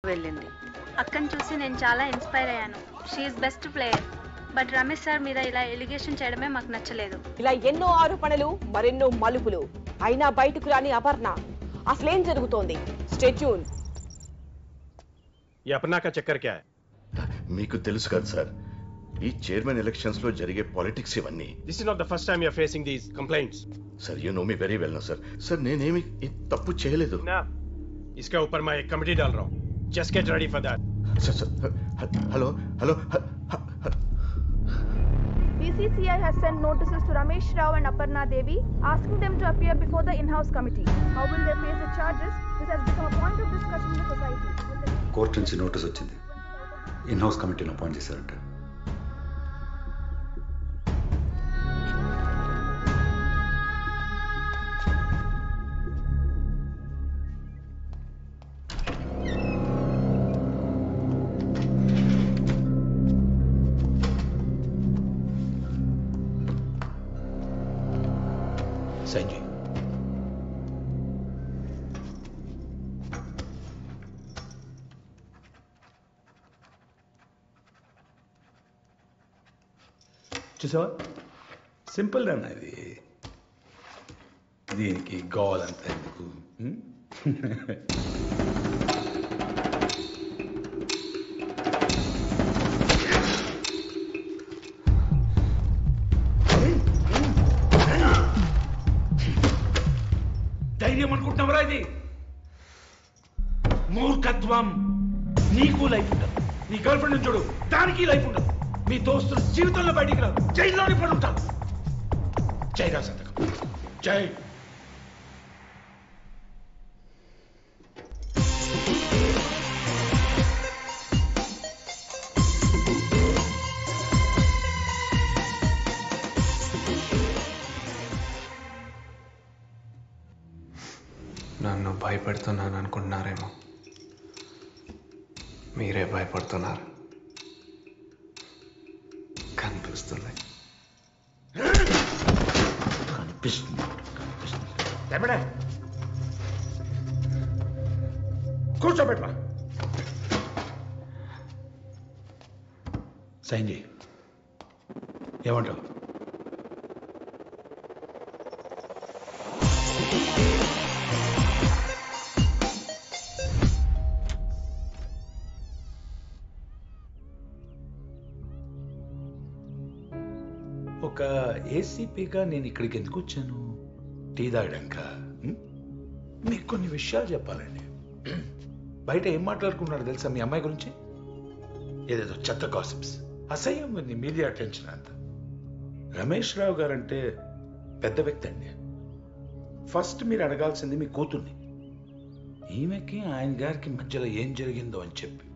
వెళ్ళింది. అక్కని చూసి నేను చాలా ఇన్స్పైర్ అయ్యాను. She's best player. But Ramesh sir మీద ఇలా ఎలిగేషన్ చేయడమే మాకు నచ్చలేదు. ఇలా ఎన్నో ఆరోపణలు, మరెన్నో మలుపులు అయినా బయటకు రాని అపర్ణ. అసలేం జరుగుతోంది? Stay tune. ఈ అపర్ణ కా చక్కర్ క్యా హై? మీకు తెలుసు కదా సార్, ఈ చైర్మన్ ఎలక్షన్స్ లో జరిగే పాలిటిక్స్ ఇవన్నీ. This is not the first time you are facing these complaints. Sir you know me very well no sir. Sir నేనేమి తప్పు చేయలేదు. ना, इसके ऊपर मैं एक कमेटी डाल रहा हूँ. Just get ready for that. Sir hello hello. BCCI has sent notices to Ramesh Rao and Aparna Devi asking them to appear before the in-house committee. How will they face the charges? This has become a point of discussion in the society. Court నుంచి notice వచ్చింది. In-house కమిటీని appoint చేశారంట. సంజయ్, చూసావా, simple అన్న. ఇది దీనికి గోవాలంతా ఎందుకు? ధైర్యం అనుకుంటున్నావరా? ఇది మూర్ఖత్వం. నీకు లైఫ్ ఉండదు, నీ గర్ల్ ఫ్రెండ్ చూడు, దానికి లైఫ్ ఉండదు, మీ దోస్తులు జీవితంలో బయటికి రాదు, జైల్లోనే పడి ఉంటారు. జై రా సంతకం, జై. నన్ను భయపెడుతున్నాను అనుకుంటున్నారేమో, మీరే భయపడుతున్నారు. కనిపిస్తుంది. కూర్చోబెట్టరా. సంజయ్, ఏమంటావు? ఒక ఏసీపీగా నేను ఇక్కడికి ఎందుకు వచ్చాను? టీ తాగడాక. మీకు కొన్ని విషయాలు చెప్పాలండి. బయట ఏం మాట్లాడుకున్నాడు తెలుసా మీ అమ్మాయి గురించి? ఏదేదో చెత్త గాసిప్స్, అసహ్యం ఉంది మీడియా అటెన్షన్ అంతా. రమేష్ రావు గారంటే పెద్ద వ్యక్తి అండి. ఫస్ట్ మీరు అడగాల్సింది మీ కూతుర్ని. ఈమెకి ఆయన గారికి మధ్యలో ఏం జరిగిందో అని చెప్పి.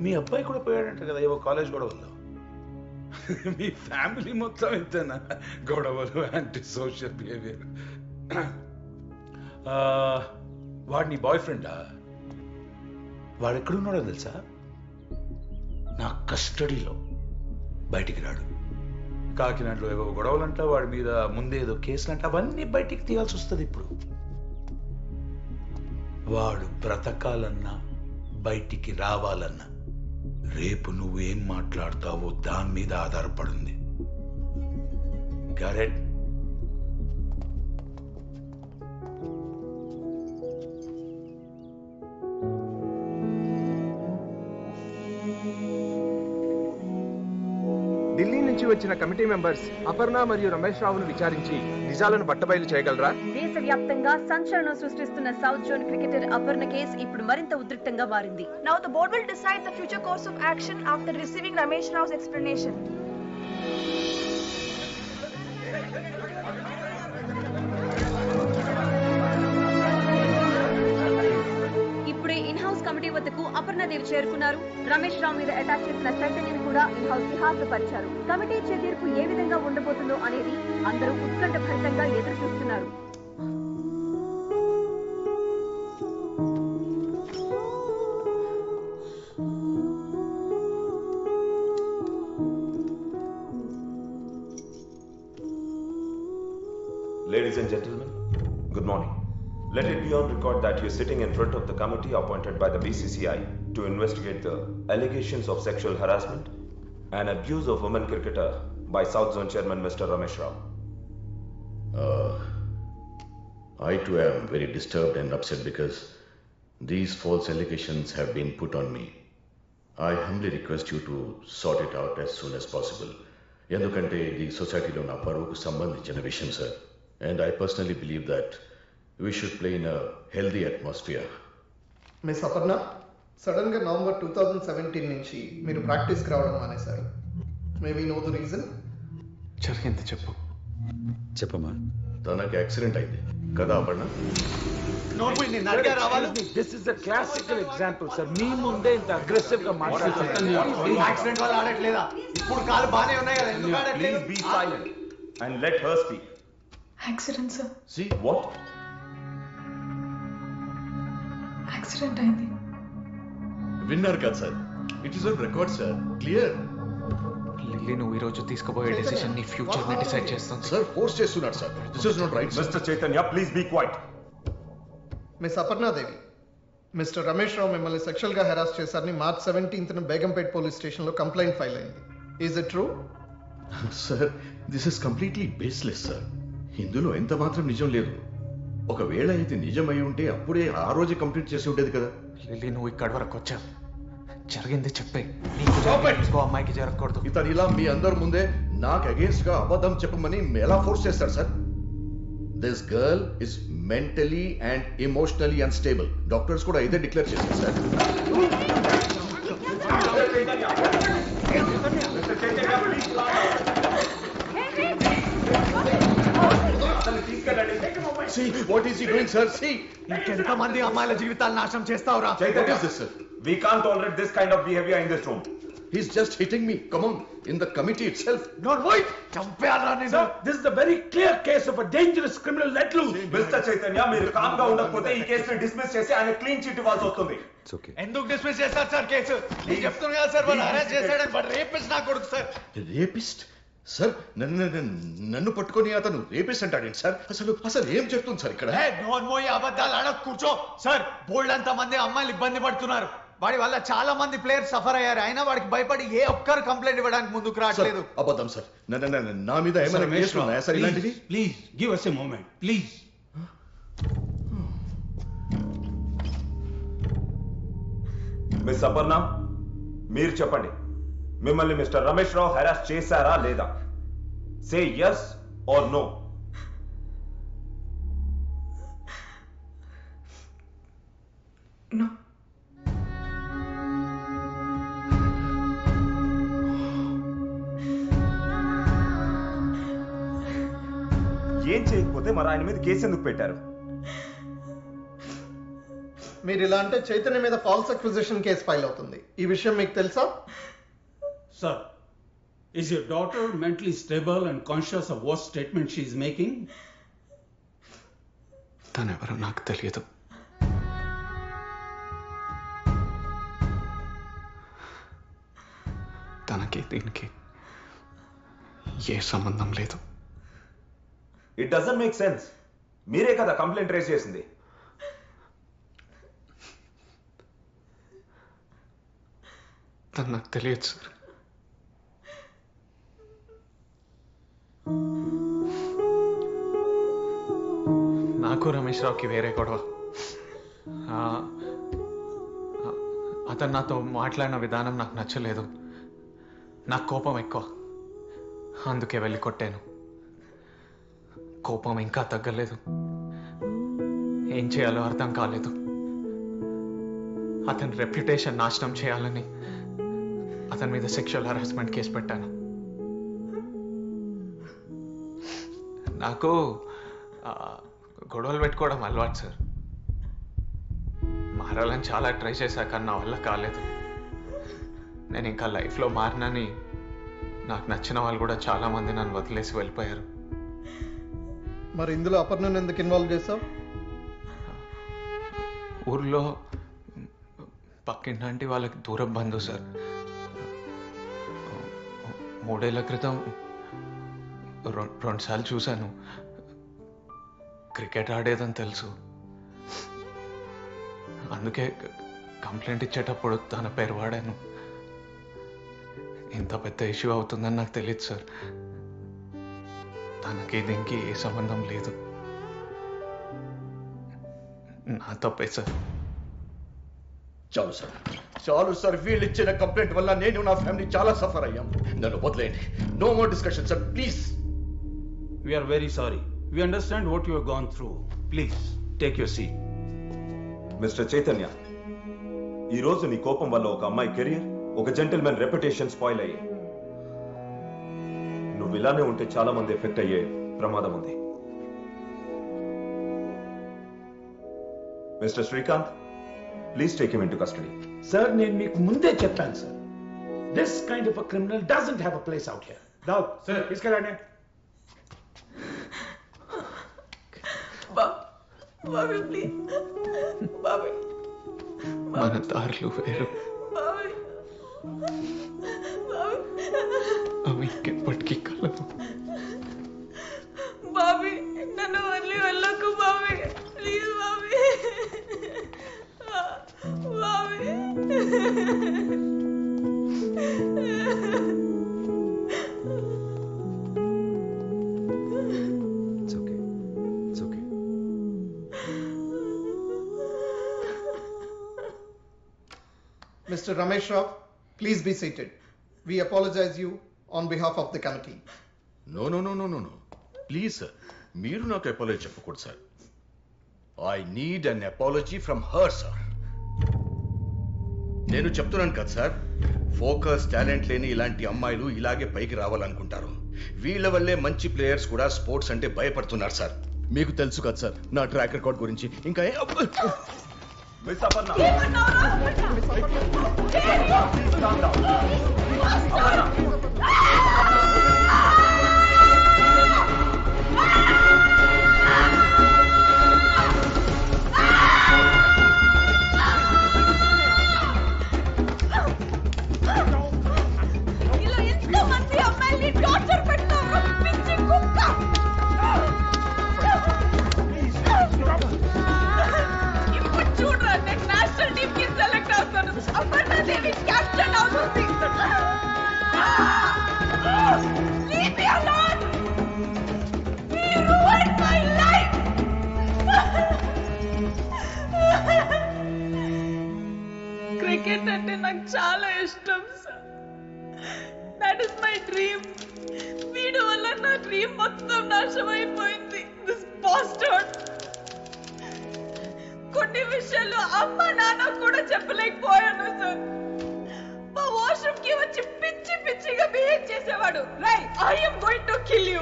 మీ అబ్బాయి కూడా పోయాడంట కదా ఏవో కాలేజ్ గొడవల్లో. మీ ఫ్యామిలీ మొత్తం ఇంతేనా? గొడవలు, యాంటీ సోషల్ బిహేవియర్. వాడు నీ బాయ్ ఫ్రెండా? వాడు ఎక్కడున్నాడో తెలుసా? నా కస్టడీలో. బయటికి రాడు. కాకినాడలో ఏవో గొడవలంట, వాడి మీద ముందే ఏదో కేసులంట, అవన్నీ బయటికి తీయాల్సి వస్తుంది ఇప్పుడు. వాడు బ్రతకాలన్నా బయటికి రావాలన్నా రేపు నువ్వేం మాట్లాడతావో దాని మీద ఆధారపడింది. కరెక్ట్? ఢిల్లీ నుంచి వచ్చిన కమిటీ మెంబర్స్ అపర్ణ మరియు రమేష్ రావును విచారించి నిజాలను బట్టబయలు చేయగలరా? దేశవ్యాప్తంగా సంచలనం సృష్టిస్తున్న south zone cricketer Aparna case ఇప్పుడు మరింత ఉద్రిక్తంగా మారింది. Now the board will decide the future course of action after receiving Ramesh Rao's explanation. ఇప్పుడే ఇన్ హౌస్ కమిటీ వద్దకు అపర్ణదేవి చేరుకున్నారు. రమేష్ రావు మీద అటాక్ చేసిన చైతన్యని కూడా ఇన్ హౌస్ కి హాజరుపరిచారు. కమిటీ ఇచ్చే తీర్పు ఏ విధంగా ఉండబోతుందో అనేది అందరూ ఉత్కంఠభరితంగా ఎదురు చూస్తున్నారు. Ladies and gentlemen, good morning. Let it be on record that you're sitting in front of the committee appointed by the BCCI to investigate the allegations of sexual harassment and abuse of women cricketer by South Zone Chairman Mr. Ramesh Rao. I too am very disturbed and upset because these false allegations have been put on me. I humbly request you to sort it out as soon as possible. ఎందుకంటే ఇది సొసైటీలో నా పరువుకు సంబంధించిన విషయం sir. And I personally believe that we should play in a healthy atmosphere. Miss Aparna, sudden గా November 2017 నుంచి మీరు ప్రాక్టీస్కి రావడం మానేశారు. Maybe no the reason. జరిగింది చెప్పు. చెప్పమ్మా. తనకి యాక్సిడెంట్ అయింది కదా Aparna? This is the classical example sir. మీ ముందే ఇంత అగ్రెసివ్ గా మాట్లాడుతున్నారు. యాక్సిడెంట్ వల్ల ఆడట్లేదా? ఇప్పుడు కాలు బానే ఉన్నాయి కదా, ఎందుకు ఆడట్లేదు? Please be silent and let her speak. Accident sir. See what? Accident అయింది. విన్నారు కదా sir, it is on record sir, clear. Lily, నువ్వు ఈ రోజు తీసుకోబోయే డెసిషన్ నీ ఫ్యూచర్ ని డిసైడ్ చేస్తుంది. సార్ ఫోర్స్ చేస్తున్నాడు sir. This is not right. Mr. Chaitanya, please be quiet. Miss Aparnadevi, mister Ramesh Rao మిమ్మల్ని సెక్షువల్ గా హెరాస్ చేశారని మార్చ్ 17న బేగంపేట్ పోలీస్ స్టేషన్ లో కంప్లైంట్ ఫైల్ అయింది. Is it true? Sir this is completely baseless sir. ఇందులో ఎంత మాత్రం నిజం లేదు. ఒకవేళ ఇది నిజమై ఉంటే అప్పుడే ఆ రోజు కంప్లీట్ చేసి ఉండేది కదా. లిల్లీ, నువ్వు ఇక్కడి వరకు వచ్చావు, జరిగింది చెప్పే. నీకు అమ్మాయికి జరగకూడదు. ఇతను ఇలా మీ అందరి ముందే నాకు అగేన్స్ట్ గా అబద్ధం చెప్పమని ఎలా ఫోర్స్ చేస్తాడు sir? This girl is mentally and emotionally unstable. Doctors కూడా ఇదే డిక్లేర్ చేశారు sir. See what is he doing, sir? See. ఇంకెంత మంది అమ్మాయిల జీవితాలు నాశనం చేస్తావురా? What is this, sir? We can't tolerate this kind of behavior in this room. He's just hitting me. Come on, in the committee itself. Don't wait. చంపేయాలా నేను? Sir, this is the very clear case of a dangerous criminal let loose. Mr. Chaitanya, మీరు com గా ఉండకపోతే ఈ కేసుని dismiss చేసి ఆయన clean chit ఇవ్వాల్సి వస్తుంది. It's okay. ఎందుకు డిస్మిస్ చేస్తారు సార్ కేసు? నేను చెప్తున్నా కదా సార్, వాళ్ళు అరెస్ట్ చేశాడని. బట్ రేపిస్ట్ నా కొడుకు సార్. రేపిస్ట్? సార్ నన్ను పట్టుకొని అతను రేపిస్ట్ అంటాడేంటి సార్? అసలు ఏం చెప్తుంది సార్ ఇక్కడ? నోన్మోయి అబద్ధాలు ఆడకు, కూర్చో సార్. బోల్డ్ అంత మంది అమ్మాయిలు ఇబ్బంది పడుతున్నారు. వాడి వల్ల చాలా మంది ప్లేయర్స్ సఫర్ అయ్యారు. అయినా వాడికి భయపడి ఏ ఒక్కరు కంప్లైంట్ ఇవ్వడానికి ముందుకు రావట్లేదు. అబద్ధం సార్. నా మీద ఏమైనా కేసులు ఉన్నాయా సార్ ఇలాంటివి? Please give us a moment, please. Miss Aparna, మీరు చెప్పండి, మిమ్మల్ని మిస్టర్ రమేష్ రావు హెరాస్ చేశారా లేదా? సే yes or no. No. ఏం చేయకపోతే మరి ఆయన మీద కేసు ఎందుకు పెట్టారు? మీరు ఇలా అంటే చైతన్య మీద ఫాల్స్ అక్విజిషన్ కేసు ఫైల్ అవుతుంది. ఈ విషయం మీకు తెలుసా? Sir, is your daughter mentally stable and conscious of what statement she is making? తనెవరో నాకు తెలియదు. తనకి దీనికి ఏ సంబంధం లేదు. It doesn't make sense. మీరే కదా కంప్లైంట్ రేస్ చేసింది. తను నాకు తెలియదు సార్. నాకు రమేష్ రావుకి వేరే గొడవ. అతను నాతో మాట్లాడిన విధానం నాకు నచ్చలేదు. నాకు కోపం ఎక్కువ, అందుకే వెళ్ళి కొట్టాను. కోపం ఇంకా తగ్గలేదు. ఏం చేయాలో అర్థం కాలేదు. అతని రెప్యుటేషన్ నాశనం చేయాలని అతని మీద సెక్షువల్ హరాస్మెంట్ కేసు పెట్టాను. నాకు గొడవలు పెట్టుకోవడం అలవాటు సార్. మారాలని చాలా ట్రై చేశా, కానీ నా వల్ల కాలేదు. నేను ఇంకా లైఫ్లో మారినని నాకు నచ్చిన వాళ్ళు కూడా చాలామంది నన్ను వదిలేసి వెళ్ళిపోయారు. మరి ఇందులో అపర్ణను ఎందుకు ఇన్వాల్వ్ చేసావు? ఊర్లో పక్కింటి వాళ్ళకి దూరం బంధువు సార్. 3 ఏళ్ల క్రితం 2 సార్లు చూశాను. క్రికెట్ ఆడేదని తెలుసు, అందుకే కంప్లైంట్ ఇచ్చేటప్పుడు తన పేరు వాడాను. ఇంత పెద్ద ఇష్యూ అవుతుందని నాకు తెలియదు సార్. తనకి దీనికి ఏ సంబంధం లేదు. నా తప్పే సార్. చాలు సార్, చాలు సార్. వీళ్ళు ఇచ్చిన కంప్లైంట్ వల్ల నేను నా ఫ్యామిలీ చాలా సఫర్ అయ్యాం. నన్ను వదిలేయండి. No more discussion sir, please. We are very sorry. We understand what you have gone through. Please take your seat. Mister Chaitanya, ఈ రోజు నీ కోపం వల్ల ఒక అమ్మాయి కెరీర్, ఒక జెంటిల్మెన్ రెప్యుటేషన్ స్పాయిల్ అయ్యాయి. నువ్వు ఇలానే ఉంటే చాలా మంది ఎఫెక్ట్ అయ్యే ప్రమాదం ఉంది. Mister Srikanth, please take him into custody. Sir, నేను మీకు ముందే చెప్పాను sir, this kind of a criminal doesn't have a place out here. Now sir, తీసుకెళ్ళండి. బాబీ ప్లీజ్, బాబీ. మన దారులు వేరు. అవి ఇంకెప్పటికీ కలవు. బాబీ, నన్ను వదిలి వెళ్ళకు Bobby, please Bobby. Bobby. Mr. Ramesh Rao, please be seated. We apologize you on behalf of the committee. No. Please, sir. మీరు నాకు అపాలజీ చెప్పకూడదు sir. I need an apology from her, sir. నేను చెప్తున్నాను కదా సార్, ఫోకస్, టాలెంట్ లేని ఇలాంటి అమ్మాయిలు ఇలాగే పైకి రావాలనుకుంటారు. వీళ్ళ వల్లే మంచి ప్లేయర్స్ కూడా స్పోర్ట్స్ అంటే భయపడుతున్నారు సార్. మీకు తెలుసు కదా సార్ నా ట్రాక్ రికార్డ్ గురించి. ఇంకా మిస్ అపర్ణ, ఇలా ఎంతో మంది అమ్మాయిల్ని టార్చర్ పెడతారు, పిచ్చి కుక్క. ఇప్పుడు చూడరా, నేను నేషనల్ టీమ్ కి సెలెక్ట్ అవుతాను. అపర్ణ దేవి కెప్టెన్ అవుతుంది. Leave me alone. You ruined my life. Cricket అంటే నాకు చాలా ఇష్టం sir. That is my dream. వీడి వల్ల నా డ్రీమ్ మొత్తం నాశనం అయిపోయింది. This bastard. కొన్ని విషయాలు అమ్మ నాన్న కూడా చెప్పలేకపోయాను సార్. మా వాష్రూమ్ కి వచ్చి పిచ్చి పిచ్చిగా బిహేవ్ చేసేవాడు. రై, I am going to kill you.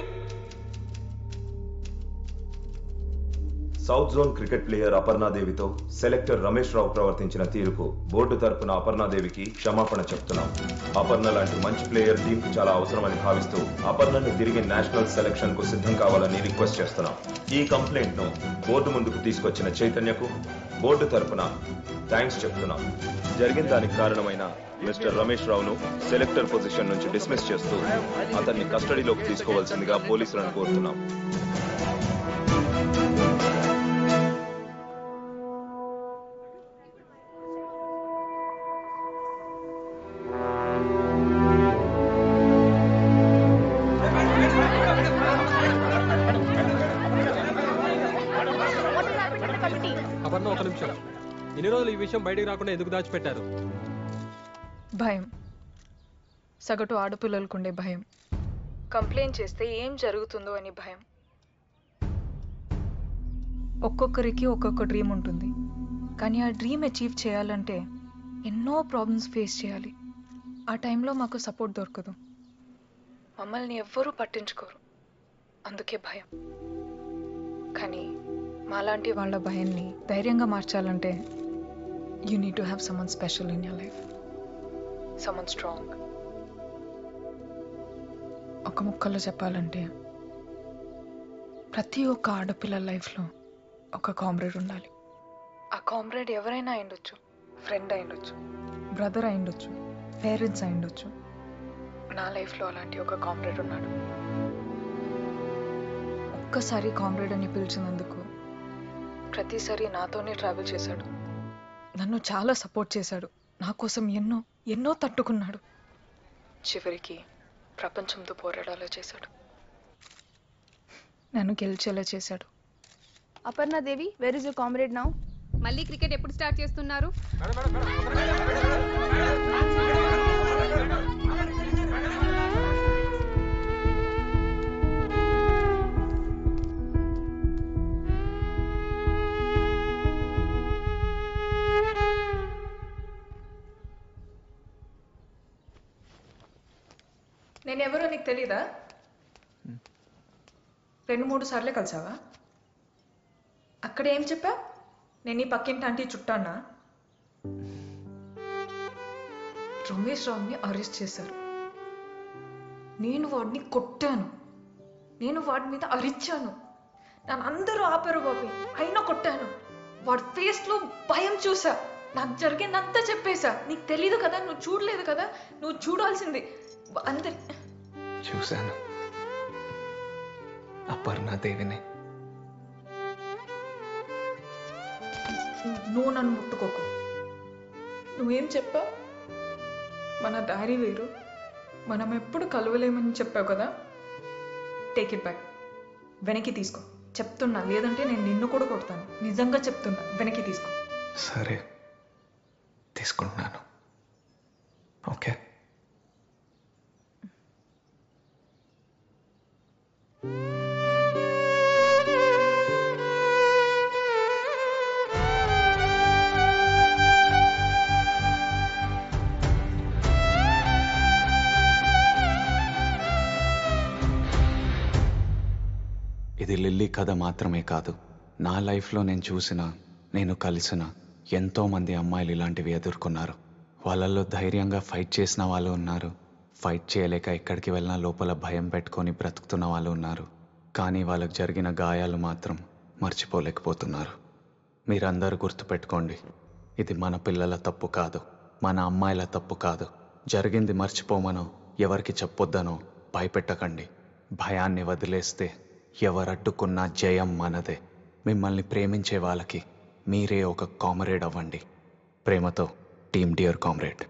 South zone cricket player అపర్ణాదేవితో సెలెక్టర్ రమేష్ రావు ప్రవర్తించిన తీరుకు బోర్డు తరపున అపర్ణాదేవికి క్షమాపణ చెప్తున్నాం. అపర్ణ లాంటి మంచి ప్లేయర్ టీమ్ కు చాలా అవసరమని భావిస్తూ అపర్ణని తిరిగి నేషనల్ సెలక్షన్ కు సిద్ధం కావాలని రిక్వెస్ట్ చేస్తున్నాం. ఈ కంప్లైంట్ ను బోర్డు ముందుకు తీసుకొచ్చిన చైతన్యకు బోర్డు తరపున థ్యాంక్స్ చెప్తున్నాం. జరిగిన దానికి కారణమైన మిస్టర్ రమేష్ రావును సెలెక్టర్ పొజిషన్ నుంచి డిస్మిస్ చేస్తూ అతన్ని కస్టడీలోకి తీసుకోవాల్సిందిగా పోలీసులను కోరుతున్నాం. అపర్ణ, ఒక నిమిషం. ఇన్ని రోజులు ఈ విషయం బయటకు రాకుండా ఎందుకు దాచిపెట్టారు? భయం. సగటు ఆడపిల్లలకుండే భయం. కంప్లైంట్ చేస్తే ఏం జరుగుతుందో అని భయం. ఒక్కొక్కరికి ఒక్కొక్క డ్రీమ్ ఉంటుంది, కానీ ఆ డ్రీమ్ అచీవ్ చేయాలంటే ఎన్నో ప్రాబ్లమ్స్ ఫేస్ చేయాలి. ఆ టైంలో మాకు సపోర్ట్ దొరకదు. మమ్మల్ని ఎవ్వరూ పట్టించుకోరు. అందుకే భయం. కానీ మాలాంటి వాళ్ళ భయాన్ని ధైర్యంగా మార్చాలంటే you need to have someone special in your life, someone strong. ఒక ముక్కలో చెప్పాలంటే ప్రతి ఒక్క ఆడపిల్ల లైఫ్లో ఒక కామ్రేడ్ ఉండాలి. ఆ కామ్రేడ్ ఎవరైనా అయిండొచ్చు, ఫ్రెండ్ అయిండొచ్చు, బ్రదర్ అయిండొచ్చు, పేరెంట్స్ అయిండొచ్చు. నా లైఫ్లో అలాంటి ఒక కామ్రేడ్ ఉన్నాడు. ఒక్కసారి కామ్రేడ్ అని పిలిచినందుకు ప్రతిసారి నాతోనే ట్రావెల్ చేశాడు. నన్ను చాలా సపోర్ట్ చేశాడు. నా కోసం ఎన్నో ఎన్నో తట్టుకున్నాడు. చివరికి ప్రపంచంతో పోరాడాలో చేశాడు. నన్ను గెలిచేలా చేశాడు. Aparna Devi, where is your comrade now? మళ్ళీ క్రికెట్ ఎప్పుడు స్టార్ట్ చేస్తున్నారు? నేనెవరో నీకు తెలీదా? 2-3 సార్లే కలిసావా? అక్కడ ఏం చెప్పా? నేను ఈ పక్కింటి ఆంటీ చుట్టానా? రమేష్ రావుని అరెస్ట్ చేశారు. నేను వాడిని కొట్టాను. నేను వాడి మీద అరిచాను. నన్ను అందరూ ఆపారు బాబు, అయినా కొట్టాను. వాడి ఫేస్లో భయం చూసా. నాకు జరిగిందంతా చెప్పేశా. నీకు తెలీదు కదా, నువ్వు చూడలేదు కదా, నువ్వు చూడాల్సింది. అందరి చూశాను అపర్ణాదేవిని. నువ్వు నన్ను ముట్టుకోకు. నువ్వేం చెప్పావు? మన దారి వేరు, మనం ఎప్పుడు కలవలేమని చెప్పావు కదా. Take it back. వెనక్కి తీసుకో చెప్తున్నా, లేదంటే నేను నిన్ను కూడా కొడతాను. నిజంగా చెప్తున్నా, వెనక్కి తీసుకో. సరే తీసుకుంటున్నాను. ఓకే. ఇది లిల్లీ కథ మాత్రమే కాదు, నా లైఫ్లో నేను చూసిన, నేను కలిసిన ఎంతోమంది అమ్మాయిలు ఇలాంటివి ఎదుర్కొన్నారు. వాళ్ళల్లో ధైర్యంగా ఫైట్ చేసిన వాళ్ళు ఉన్నారు, ఫైట్ చేయలేక ఎక్కడికి వెళ్ళినా లోపల భయం పెట్టుకొని బ్రతుకుతున్న వాళ్ళు ఉన్నారు. కానీ వాళ్ళకు జరిగిన గాయాలు మాత్రం మర్చిపోలేకపోతున్నారు. మీరందరూ గుర్తుపెట్టుకోండి, ఇది మన పిల్లల తప్పు కాదు, మన అమ్మాయిల తప్పు కాదు. జరిగింది మర్చిపోమనో ఎవరికి చెప్పొద్దనో భయపెట్టకండి. భయాన్ని వదిలేస్తే ఎవరడ్డుకున్నా జయం మనదే. మిమ్మల్ని ప్రేమించే వాళ్ళకి మీరే ఒక కామ్రేడ్ అవ్వండి. ప్రేమతో టీమ్ డియర్ కామ్రేడ్.